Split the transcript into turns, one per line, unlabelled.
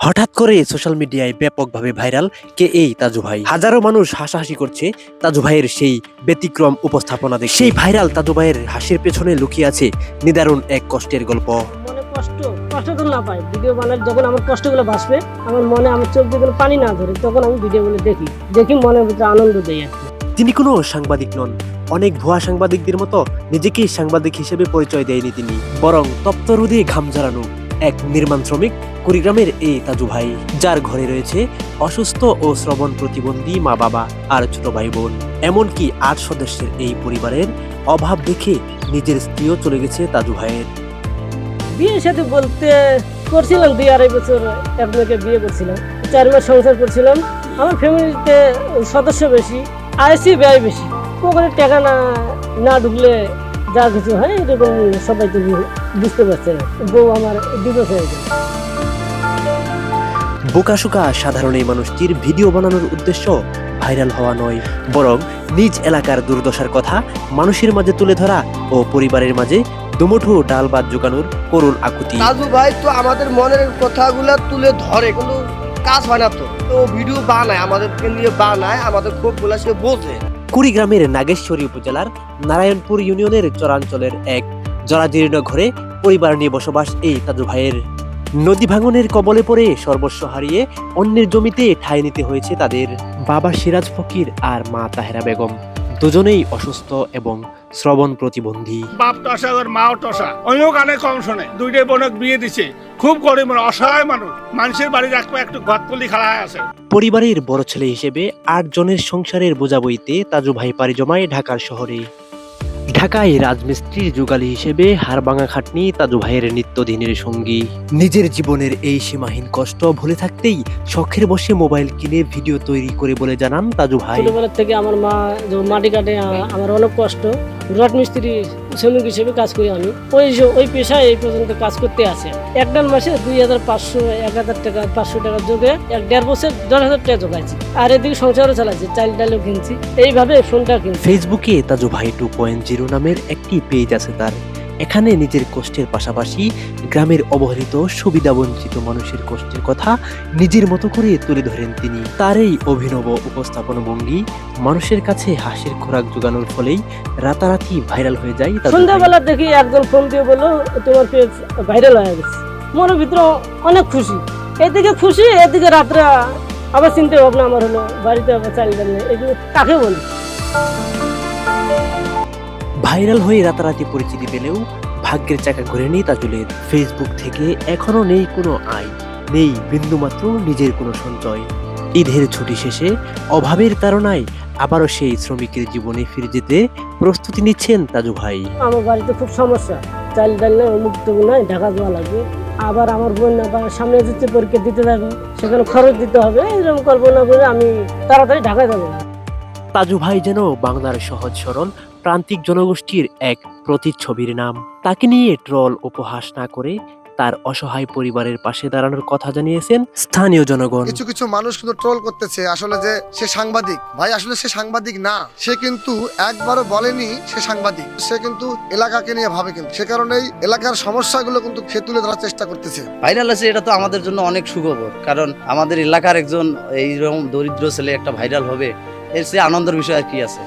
হঠাৎ করে সোশ্যাল মিডিয়ায় ব্যাপকভাবে ভাইরাল কে এই তাজু ভাই। হাজারো মানুষ হাসাহাসি করছে তাজু ভাইয়ের সেই ব্যতিক্রম উপস্থাপনা দেখে। সেই ভাইরাল তাজু ভাইয়ের হাসির পেছনে লুকিয়ে আছে নিদারুণ এক কষ্টের গল্প।
মনে কষ্ট তো না পাই, ভিডিও বানাই যখন আমার কষ্টগুলো ভাসবে, আমার মনে আমার চোখ দিয়ে কোনো পানি না ধরে, তখন আমি ভিডিওগুলো দেখি মনের ভিতরে আনন্দ দেই আর কি।
তিনি কোনো সাংবাদিক নন, অনেক ভুয়া সাংবাদিকদের মতো নিজেকেই সাংবাদিক হিসেবে পরিচয় দেয়নি তিনি, বরং তপ্ত রোদে ঘাম ঝরানো এক নির্মাণ শ্রমিক কুড়িগ্রামের এই তাজু ভাই, যার ঘরে রয়েছে অসুস্থ ও শ্রবণ প্রতিবন্ধী মা বাবা আর ছোট ভাই বোন। এমনকি ৮ সদস্যের এই পরিবারের অভাব দেখে নিজের স্ত্রীও চলে গেছে তাজু ভাইয়ের।
বিয়ের সাথে বলতে করছিলাম ২-২.৫ বছর এক মেয়েকে বিয়ে করছিলাম, ৪ মাস সংসার করছিলাম। আমার ফ্যামিলিতে সদস্য বেশি, আইসি ব্যয় বেশি, পকেটে টাকা না ঢুকলে যা কিছু হয় এরকম সবাই তো বুঝতে পারছে না। বউ আমার ডিভোর্স হয়ে গেল।
বোকাশোকা সাধারণ এই মানুষটির ভিডিও বানানোর উদ্দেশ্য ভাইরাল হওয়া নয়, বরং নিজ এলাকার দুর্দশার কথা মানুষের মাঝে তুলে ধরা ও পরিবারের মাঝে দুমুঠো ডাল ভাত জোগানোর করুণ আকুতি।
তাজু ভাই তো আমাদের মনের কথাগুলো তুলে ধরে, কিন্তু কাজ হয় না। তো ভিডিও বানায়, আমাদেরকে নিয়ে বানায়, আমাদের খুব বলে সে বোঝে।
কুড়িগ্রামের নাগেশ্বরী উপজেলার নারায়ণপুর ইউনিয়নের চরাঞ্চলের এক জরাজীর্ণ ঘরে পরিবার নিয়ে বসবাস এই তাজু ভাইয়ের। নদী ভাঙনের কবলে পড়ে সর্বস্ব হারিয়ে অন্যের জমিতে ঠাঁই নিতে হয়েছে তাদের। বাবা সিরাজ ফকির আর মা তাহেরা বেগম দুজনেই অসুস্থ এবং শ্রবণ প্রতিবন্ধী।
বাপ টসা আর মাও টসা, অন্য গানে কম শোনে, দুইটাই বোনক বিয়ে দিছে। খুব গরিব অসহায় মানুষ, মানুষের বাড়ি রাখবো একটু ঘটপলি খাড়া আছে।
পরিবারের বড় ছেলে হিসেবে ৮ জনের সংসারের বোঝা বইতে তাজু ভাই পাড়ি জমায় ঢাকার শহরে। ঢাকায় রাজমিস্ত্রির যুগালী হিসেবে হাড়ভাঙা খাটনি তাজু ভাইয়ের নিত্যদিনের সঙ্গী। নিজের জীবনের এই সীমাহীন কষ্ট ভুলে থাকতেই শখের বসে মোবাইল কিনে ভিডিও তৈরি করে বলে জানান তাজু ভাই।
ছোটবেলা থেকে আমার মা যখন মাটি কাটে, আমার অনেক কষ্ট। রাজমিস্ত্রি শ্রমিক হিসেবে কাজ করি আমি। ওই পেশায় এই পর্যন্ত কাজ করতে আছে। একটার মাসে ২৫০০, ১০০০ টাকা, ৫০০ টাকা যোগে ১.৫ বছর ১০,০০০ টাকা জোগাইছি। আর এদিকে সংসারও চালাচ্ছি, চাল ডালও কিনছি, এইভাবে ফোনটা কিনছি।
ফেসবুকে তাজু ভাই 2.0 নামের একটি পেজ আছে তার। এখানে নিজের কষ্টের পাশাপাশি গ্রামের অবহেলিত সুবিধাবঞ্চিত মানুষের কষ্টের কথা নিজের মতো করে তুলে ধরেন তিনি। তার এই অভিনব উপস্থাপন ভঙ্গি মানুষের কাছে হাসির খোরাক জোগানোর ফলেই রাতারাতি ভাইরাল হয়ে যায়।
সন্ধ্যাবেলা দেখি একজন ফোন দিয়ে বললো, তোমার পেজ ভাইরাল হয়ে গেছে। মনের ভিতরে অনেক খুশি, এদিকে খুশি, এদিকে রাত্রে আবার চিন্তা ভাবনা আমার হলো, বাড়িতে আবার চাল ডাল নেই, এগুলো কাকে বলি।
ভাইরাল হয়ে রাতারাতি পরিচিতি পেলেও ভাগ্যের চাকা ঘুরেনি তাজুলের। ফেসবুক থেকে এখনো নেই কোনো আয়, নেই বিন্দুমাত্র নিজের কোনো সঞ্চয়। ঈদের ছুটি শেষে অভাবের তাড়নায় আবারও সেই শ্রমিকের জীবনে ফিরে যেতে প্রস্তুতি নিচ্ছেন তাজু ভাই।
আমার বাড়িতে খুব সমস্যা, চাল ডাল নেই, মুক্ত নাই, ঢাকা যাওয়া লাগবে। আবার আমার বোন সামনে যেতে পরীক্ষা দিতে যাবে, সেখানে খরচ দিতে হবে। এরকম কল্পনা করে আমি তাড়াতাড়ি ঢাকা যাবো।
তাজু ভাই যেন বাংলার সহজ সরল প্রান্তিক জনগোষ্ঠীর এক প্রতিচ্ছবির নাম। তাকে নিয়ে ট্রল উপহাস না করে তার অসহায় পরিবারের পাশে দাঁড়ানোর কথা জানিয়েছেন স্থানীয় জনগণ।
কিছু কিছু মানুষ কিন্তু ট্রোল করতেছে আসলে যে সে সাংবাদিক। ভাই আসলে সে সাংবাদিক না, সে কিন্তু একবারও বলেনি সে সাংবাদিক। সে কিন্তু এলাকাকে নিয়ে ভাবে, কিন্তু সে কারণেই এলাকার সমস্যাগুলো কিন্তু সে তুলে ধরার চেষ্টা করতেছে।
ভাইরাল আছে, এটা তো আমাদের জন্য অনেক সুখবর, কারণ আমাদের এলাকার একজন এইরকম দরিদ্র ছেলে একটা ভাইরাল হবে, এর চেয়ে আনন্দের বিষয় আর কি আছে।